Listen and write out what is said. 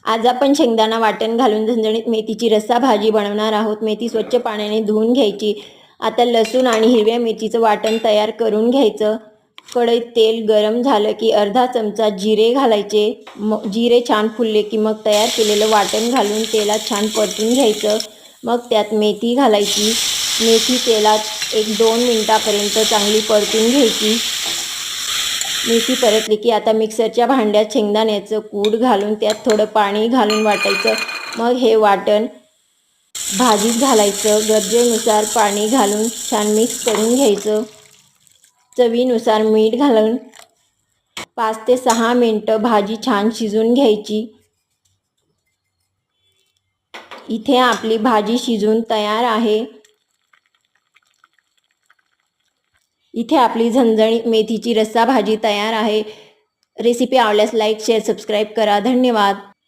आज आपण शेंगदाणा वाटण घालून झणझणीत मेथीची रस्सा भाजी बनवणार आहोत। मेथी स्वच्छ पाण्याने धुवून घ्यायची। आता लसूण आणि हिरव्या मिरचीचं वाटण तयार करून घ्यायचं। कढईत तेल गरम झालं की अर्धा चमचा जिरे घालायचे। जिरे छान फुलले की मग तयार केलेलं वाटण घालून तेलात छान परतून घ्यायचं। मग त्यात मेथी घालायची। मेथी तेलात 1-2 मिनिटापर्यंत चांगली परतून घ्यायची। मेथी परतली की आता मिक्सरच्या भांड्यात शेंगदाण्याचं कूट घालून त्यात थोडं पाणी घालून वाटायचं। मग हे वाटण भाजीत घालायचं। गरजेनुसार पाणी घालून छान मिक्स करून घ्यायचं। चवीनुसार मीठ घालून 5 ते 6 मिनिटं भाजी छान शिजून घ्यायची। इथे आपली भाजी शिजून तयार आहे। इथे आपली झणझणीत मेथीची रस्सा भाजी तयार आहे। रेसिपी आवडल्यास लाईक, शेअर, सबस्क्राईब करा। धन्यवाद।